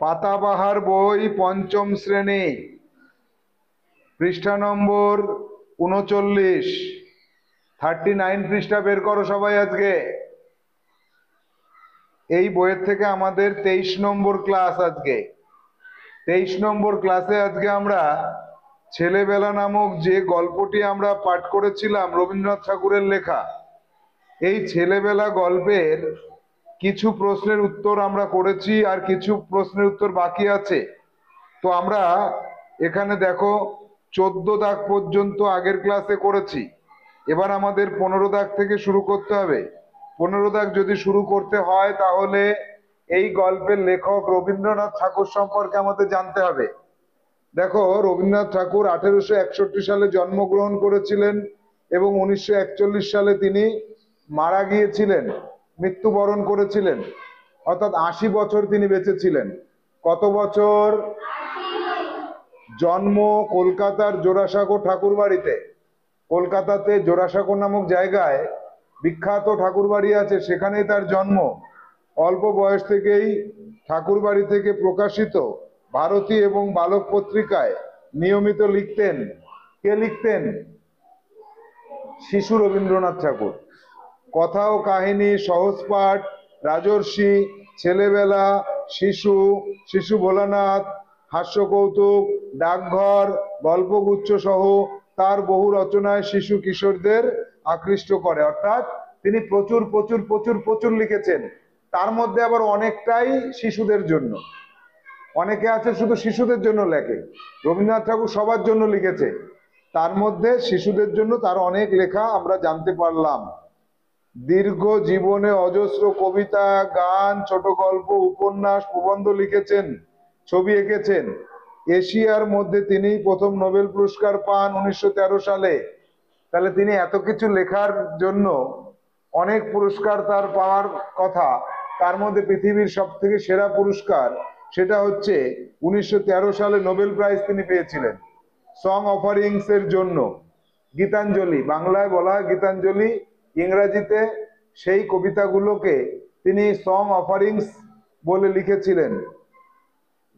পাতাবাহার বই পঞ্চম শ্রেণী, পৃষ্ঠা নম্বর ৩৯। 39 পৃষ্ঠা বের করো সবাই। আজকে এই বইয়ের থেকে আমাদের 23 নম্বর ক্লাস। আজকে 23 নম্বর ক্লাসে আজকে আমরা ছেলেবেলা নামক যে গল্পটি আমরা পাঠ করেছিলাম রবীন্দ্রনাথ ঠাকুরের লেখা, এই ছেলেবেলা গল্পের কিছু প্রশ্নের উত্তর আমরা করেছি আর কিছু প্রশ্নের উত্তর বাকি আছে। তো আমরা এখানে দেখো 14 দাগ পর্যন্ত আগের ক্লাসে করেছি। এবার আমাদের 15 দাগ থেকে শুরু করতে হবে। 15 দাগ যদি শুরু করতে হয় তাহলে এই গল্পের লেখক রবীন্দ্রনাথ ঠাকুর সম্পর্কে আমাদের জানতে হবে। দেখো, রবীন্দ্রনাথ ঠাকুর 1861 সালে জন্মগ্রহণ করেছিলেন এবং 1941 সালে তিনি মারা গিয়েছিলেন, মৃত্যুবরণ করেছিলেন। অর্থাৎ 80 বছর তিনি বেঁচে ছিলেন। কত বছর? জন্ম কলকাতার জোড়াসাঁকো ঠাকুর বাড়িতে। কলকাতাতে জোড়াসাঁকো নামক জায়গায় বিখ্যাত ঠাকুর বাড়ি আছে, সেখানেই তার জন্ম। অল্প বয়স থেকেই ঠাকুর বাড়ি থেকে প্রকাশিত ভারতী এবং বালক পত্রিকায় নিয়মিত লিখতেন। কে লিখতেন? শিশু রবীন্দ্রনাথ ঠাকুর। কথা ও কাহিনী, সহজ পাঠ, রাজর্ষি, ছেলেবেলা, শিশু, শিশু ভোলানাথ, হাস্য কৌতুক, ডাকঘর, গল্পগুচ্ছ সহ তার বহু রচনায় শিশু কিশোরদের আকৃষ্ট করে। অর্থাৎ তিনি প্রচুর প্রচুর প্রচুর প্রচুর লিখেছেন। তার মধ্যে আবার অনেকটাই শিশুদের জন্য। অনেকে আছে শুধু শিশুদের জন্য লেখে, রবীন্দ্রনাথ ঠাকুর সবার জন্য লিখেছে। তার মধ্যে শিশুদের জন্য তার অনেক লেখা আমরা জানতে পারলাম। দীর্ঘ জীবনে অজস্র কবিতা, গান, ছোট গল্প, উপন্যাস, প্রবন্ধ লিখেছেন, ছবি এঁকেছেন। এশিয়ার মধ্যে তিনি প্রথম নোবেল পুরস্কার পান 1913 সালে। তাহলে তিনি এত কিছু লেখার জন্য অনেক পুরস্কার তার পাওয়ার কথা। তার মধ্যে পৃথিবীর সব থেকে সেরা পুরস্কার সেটা হচ্ছে 1913 সালে নোবেল প্রাইজ তিনি পেয়েছিলেন সং অফারিংস এর জন্য। গীতাঞ্জলি, বাংলায় বলা হয় গীতাঞ্জলি, ইংরেজিতে সেই কবিতাগুলোকে তিনি সং অফারিংস বলে লিখেছিলেন।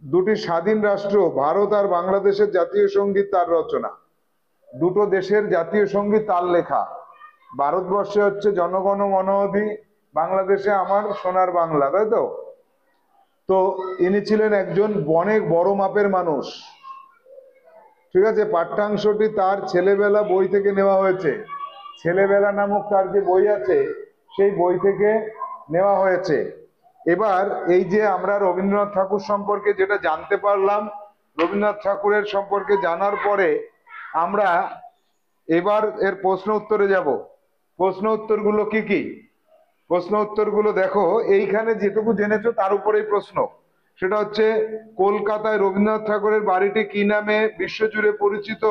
দুটি স্বাধীন রাষ্ট্র ভারত আর বাংলাদেশের জাতীয় সঙ্গীত তার রচনা। দুটো দেশের জাতীয় সঙ্গীত তার লেখা। ভারতবর্ষে হচ্ছে জনগণ মন অধি, বাংলাদেশে আমার সোনার বাংলা, তাই তো? তো ইনি ছিলেন একজন অনেক বড় মাপের মানুষ। ঠিক আছে, পাঠ্যাংশটি তার ছেলেবেলা বই থেকে নেওয়া হয়েছে। ছেলেবেলা নামক তার যে বই আছে সেই বই থেকে নেওয়া হয়েছে। এবার এই যে আমরা রবীন্দ্রনাথ ঠাকুর সম্পর্কে যেটা জানতে পারলাম, রবীন্দ্রনাথ ঠাকুরের সম্পর্কে জানার পরে আমরা এবার এর প্রশ্ন উত্তরে যাব। প্রশ্ন উত্তরগুলো কি কি? প্রশ্ন উত্তরগুলো দেখো, এইখানে যেটুকু জেনেছো তার উপরেই প্রশ্ন। সেটা হচ্ছে, কলকাতায় রবীন্দ্রনাথ ঠাকুরের বাড়িটি কি নামে বিশ্বজুড়ে পরিচিত?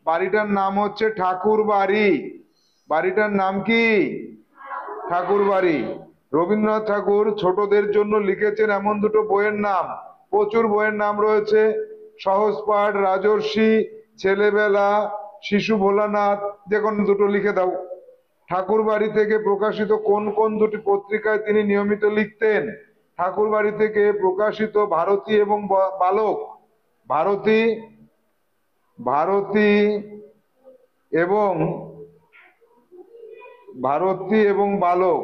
বাড়িটার নাম হচ্ছে ঠাকুর বাড়ি। বাড়িটার নাম কি? ঠাকুর বাড়ি। রবীন্দ্রনাথ ঠাকুর ছোটদের জন্য লিখেছেন এমন দুটো বইয়ের নাম, প্রচুর বইয়ের নাম রয়েছে, সহজ পাঠ, রাজর্ষি, ছেলেবেলা, শিশু ভোলানাথ। যে কোনো দুটো লিখে দাও। ঠাকুর বাড়ি থেকে প্রকাশিত কোন কোন দুটি পত্রিকায় তিনি নিয়মিত লিখতেন? ঠাকুর বাড়ি থেকে প্রকাশিত ভারতী এবং বালক। ভারতী, ভারতী এবং ভারতী এবং বালক,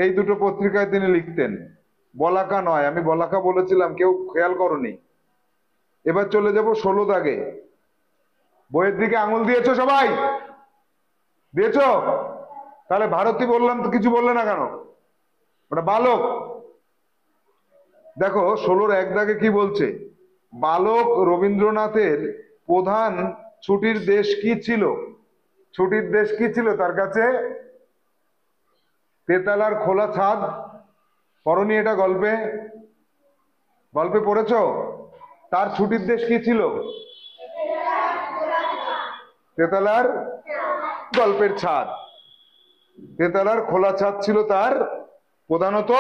এই দুটো পত্রিকায় তিনি লিখতেন। বলাকা নয়, আমি বলাকা বলেছিলাম, কেউ খেয়াল করনি। এবার চলে যাব 16 দাগে। বইয়ের দিকে আঙুল দিয়েছো সবাই? দিয়েছো? তাহলে ভারতী বললাম তো কিছু বললে না কেন? ওটা বালক। দেখো 16-র 1 দাগে কি বলছে? বালক রবীন্দ্রনাথের প্রধান ছুটির দেশ কি ছিল? ছুটির দেশ কি ছিল তার কাছে? তেতালার খোলা ছাদ। পড়নি এটা গল্পে? গল্পে পড়েছো? তার ছুটির দেশ কি ছিল? তেতালার গল্পের ছাদ। তেতালার খোলা ছাদ ছিল তার প্রধানত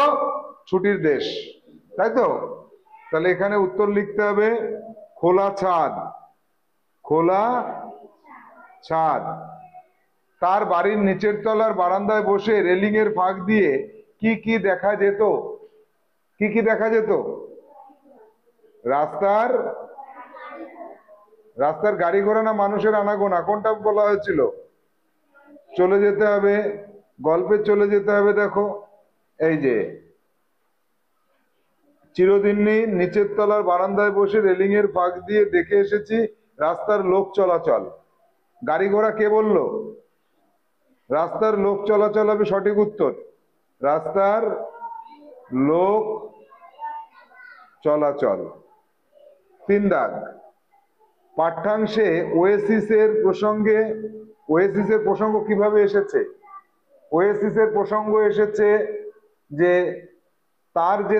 ছুটির দেশ, তাই তো? তাহলে এখানে উত্তর লিখতে হবে খোলা ছাদ। খোলা ছাদ। তার বাড়ির নিচের তলার বারান্দায় বসে রেলিং এর ফাঁক দিয়ে কি কি দেখা যেত? কি কি দেখা যেত? রাস্তার রাস্তার গাড়ি ঘোড়া না মানুষের আনাগোনা, কোনটা বলা হয়েছিল? চলে যেতে হবে, গল্পে চলে যেতে হবে। দেখো এই যে চিরদিনই নিচের তলার বারান্দায় বসে রেলিং এর ফাঁক দিয়ে দেখে এসেছি রাস্তার লোক চলাচল। গাড়ি ঘোড়া কে বললো? রাস্তার লোক চলাচল হবে সঠিক উত্তর। রাস্তার লোক চলাচল। 3 দাগ, পাঠ্যাংশে ওয়েসিসের প্রসঙ্গ কিভাবে এসেছে? ওয়েসিসের প্রসঙ্গ এসেছে যে তার যে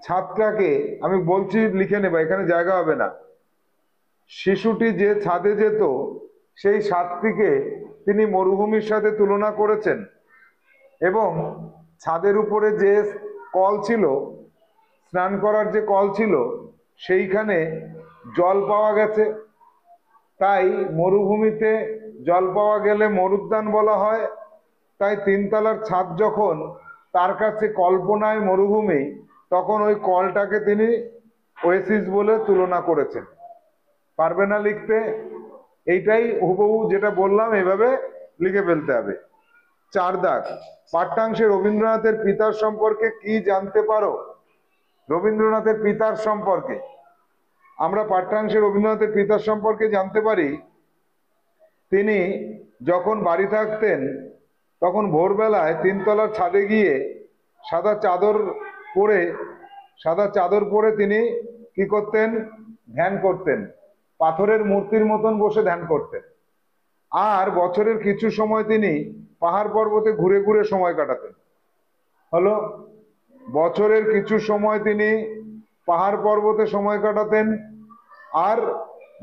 ছাদটাকে আমি বলছি, লিখে নেবা, এখানে জায়গা হবে না। শিশুটি যে ছাদে যেত সেই ছাদটিকে তিনি মরুভূমির সাথে তুলনা করেছেন এবং ছাদের উপরে যে কল ছিল, স্নান করার যে কল ছিল, সেইখানে জল পাওয়া গেছে। তাই মরুভূমিতে জল পাওয়া গেলে মরুদ্যান বলা হয়। তাই 3 তলার ছাদ যখন তার কাছে কল্পনায় মরুভূমি, তখন ওই কলটাকে তিনি ওয়েসিস বলে তুলনা করেছেন। পারবে না লিখতে? এইটাই হুবহু যেটা বললাম এইভাবে লিখে ফেলতে হবে। 4 দাগ, পাঠ্যাংশে রবীন্দ্রনাথের পিতার সম্পর্কে কি জানতে পারো? রবীন্দ্রনাথের পিতার সম্পর্কে আমরা পাঠ্যাংশে রবীন্দ্রনাথের পিতার সম্পর্কে জানতে পারি, তিনি যখন বাড়ি থাকতেন তখন ভোরবেলায় 3 তলার ছাদে গিয়ে সাদা চাদর পরে তিনি কি করতেন? ধ্যান করতেন। পাথরের মূর্তির মতন বসে ধ্যান করতেন। আর বছরের কিছু সময় তিনি পাহাড় পর্বতে ঘুরে ঘুরে সময় কাটাতেন। হলো, বছরের কিছু সময় তিনি পাহাড় পর্বতে সময় কাটাতেন, আর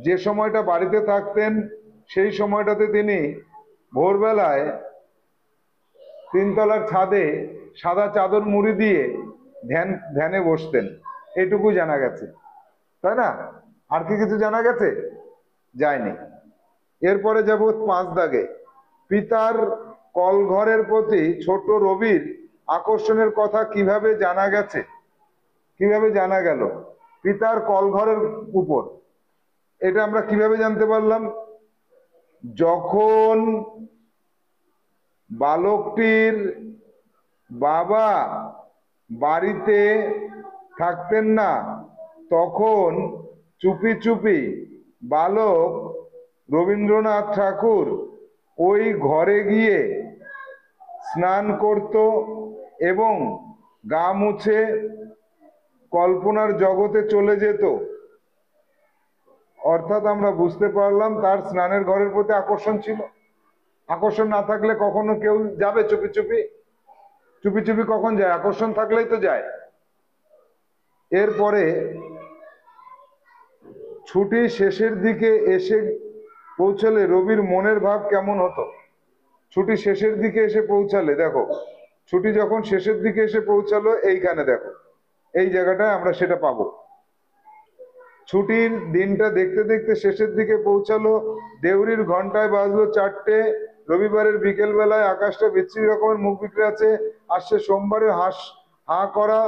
যে সময়টা বাড়িতে থাকতেন সেই সময়টাতে তিনি ভোরবেলায় 3 তলার ছাদে সাদা চাদর মুড়ি দিয়ে ধ্যানে বসতেন। এইটুকু জানা গেছে, তাই না? আর কি কিছু জানা গেছে? যায়নি। এরপরে যাব 5 দাগে, পিতার কলঘরের প্রতি ছোট রবির আকর্ষণের কথা কিভাবে জানা গেছে? কিভাবে জানা গেল পিতার কলঘরের উপর? এটা আমরা কিভাবে জানতে পারলাম? যখন বালকটির বাবা বাড়িতে থাকতেন না, তখন চুপি চুপি বালক রবীন্দ্রনাথ ঠাকুর ওই ঘরে গিয়ে স্নান করত এবং গা মুছে কল্পনার জগতে চলে যেত। অর্থাৎ আমরা বুঝতে পারলাম তার স্নানের ঘরের প্রতি আকর্ষণ ছিল। আকর্ষণ না থাকলে কখনো কেউ যাবে চুপি চুপি? চুপি চুপি কখন যায়? আকর্ষণ থাকলেই তো যায়। এরপরে ছুটি শেষের দিকে এসে পৌঁছালে রবির মনের ভাব কেমন হতো? ছুটি শেষের দিকে এসে পৌঁছালে, দেখো ছুটি যখন শেষের দিকে এসে পৌঁছালো, এইখানে দেখো এই জায়গাটায় আমরা সেটা পাবো। ছুটির দিনটা দেখতে দেখতে শেষের দিকে পৌঁছালো, দেউরির ঘন্টায় বাজলো 4টে। রবিবারের বিকেল বেলায় আকাশটা বিচ্ছিরি রকমের মুখ বিক্রি আছে। আসছে সোমবারের হা করা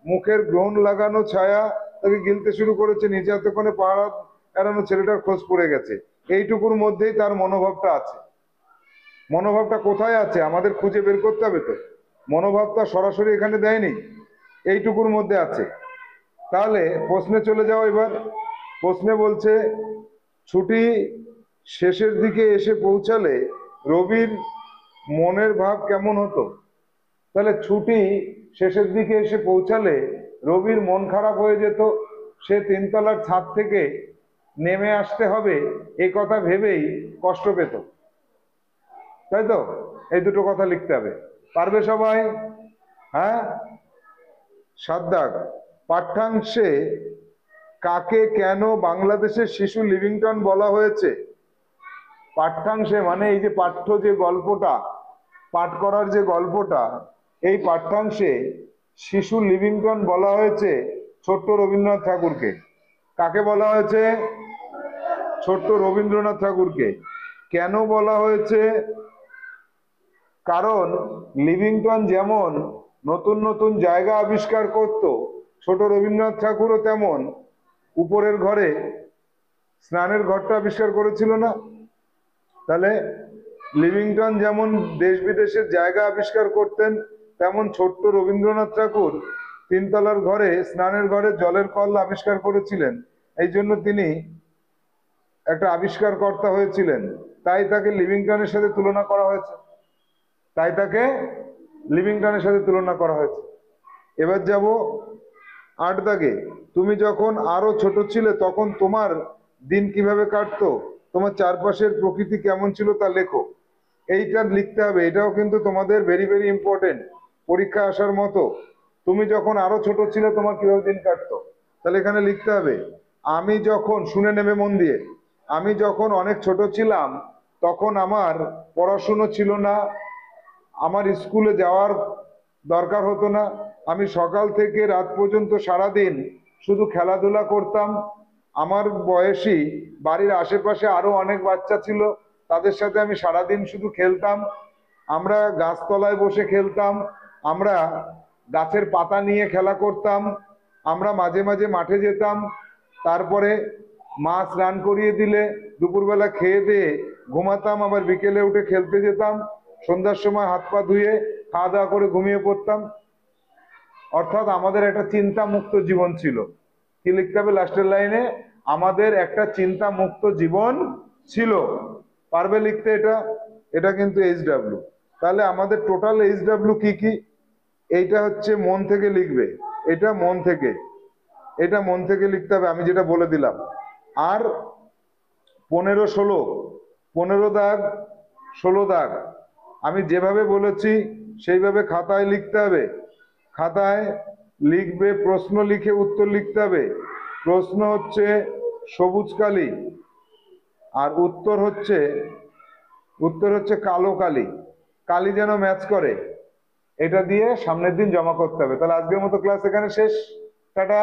মুখের গ্রহণ লাগানো ছায়া তাকে গিলতে শুরু করেছে। নিচে এতক্ষণে পাহাড় এড়ানো ছেলেটার খোঁজ পড়ে গেছে। এইটুকুর মধ্যেই তার মনোভাবটা আছে। মনোভাবটা কোথায় আছে আমাদের খুঁজে বের করতে হবে। তো মনোভাবটা সরাসরি এখানে দেয়নি, এইটুকুর মধ্যে আছে। তাহলে প্রশ্নে চলে যাও। এবার প্রশ্নে বলছে ছুটি শেষের দিকে এসে পৌঁছালে রবির মনের ভাব কেমন হতো? তাহলে ছুটি শেষের দিকে এসে পৌঁছালে রবির মন খারাপ হয়ে যেত। সে 3 তলার ছাদ থেকে নেমে আসতে হবে এই কথা ভেবেই কষ্ট পেত, তাই তো? এই দুটো কথা লিখতে হবে। পারবে সবাই? হ্যাঁ। 7 দাগ, পাঠ্যাংশে কাকে কেন বাংলাদেশের শিশু লিভিংটন বলা হয়েছে? পাঠ্যাংশে মানে এই যে পাঠ্য যে গল্পটা, পাঠ করার যে গল্পটা, এই পাঠ্যাংশে শিশু লিভিংটন বলা হয়েছে ছোট্ট রবীন্দ্রনাথ ঠাকুরকে। কাকে বলা হয়েছে? ছোট্ট রবীন্দ্রনাথ ঠাকুরকে। কেন বলা হয়েছে? কারণ লিভিংটন যেমন নতুন নতুন জায়গা আবিষ্কার করত। ছোট রবীন্দ্রনাথ ঠাকুরও তেমন উপরের ঘরে স্নানের ঘরটা আবিষ্কার করেছিল না? তাহলে লিভিংটন যেমন দেশ বিদেশের জায়গা আবিষ্কার করতেন, তেমন ছোট্ট রবীন্দ্রনাথ ঠাকুর তিনতলার ঘরে স্নানের ঘরে জলের কল আবিষ্কার করেছিলেন। এই জন্য তিনি একটা আবিষ্কারকর্তা হয়েছিলেন, তাই তাকে লিভিংটনের সাথে তুলনা করা হয়েছে। এবার যাব 8 দাগে। তুমি যখন আরো ছোট ছিলে তখন তোমার দিন কিভাবে কাটতো, তোমার চারপাশের প্রকৃতি কেমন ছিল তা লেখো। এইটা লিখতে হবে, এটাও কিন্তু তোমাদের ভেরি ভেরি ইম্পর্টেন্ট, পরীক্ষা আসার মতো। তুমি যখন আরো ছোট ছিলে তোমার কিভাবে দিন কাটতো, তাহলে এখানে লিখতে হবে আমি যখন, শুনে নেবে মন দিয়ে, আমি যখন অনেক ছোট ছিলাম তখন আমার পড়াশুনো ছিল না, আমার স্কুলে যাওয়ার দরকার হতো না, আমি সকাল থেকে রাত পর্যন্ত সারাদিন শুধু খেলাধুলা করতাম। আমার বয়সী বাড়ির আশেপাশে আরো অনেক বাচ্চা ছিল, তাদের সাথে আমি সারাদিন শুধু খেলতাম। আমরা গাছতলায় বসে খেলতাম, আমরা গাছের পাতা নিয়ে খেলা করতাম, আমরা মাঝে মাঝে মাঠে যেতাম। তারপরে মা স্নান করিয়ে দিলে দুপুরবেলা খেয়ে দিয়ে ঘুমাতাম, আবার বিকেলে উঠে খেলতে যেতাম, সন্ধ্যার সময় হাত পা ধুয়ে খাওয়া দাওয়া করে ঘুমিয়ে পড়তাম। অর্থাৎ আমাদের একটা চিন্তা মুক্ত জীবন ছিল। কি লিখতে হবে লাস্টের লাইনে? আমাদের একটা চিন্তা মুক্ত জীবন ছিল। পারবে লিখতে এটা? এটা কিন্তু এইচডব্লিউ। তাহলে আমাদের টোটাল এইচডব্লিউ কি কি? এইটা হচ্ছে মন থেকে লিখবে, এটা মন থেকে, এটা মন থেকে লিখতে হবে, আমি যেটা বলে দিলাম। আর 15 16, 15 দাগ 16 দাগ আমি যেভাবে বলেছি সেইভাবে খাতায় লিখতে হবে। খাতায় লিখবে, প্রশ্ন লিখে উত্তর লিখতে হবে। প্রশ্ন হচ্ছে সবুজ কালি, আর উত্তর হচ্ছে কালো কালি। কালি যেন ম্যাচ করে, এটা দিয়ে সামনের দিন জমা করতে হবে। তাহলে আজকের মতো ক্লাস এখানে শেষ। টাটা।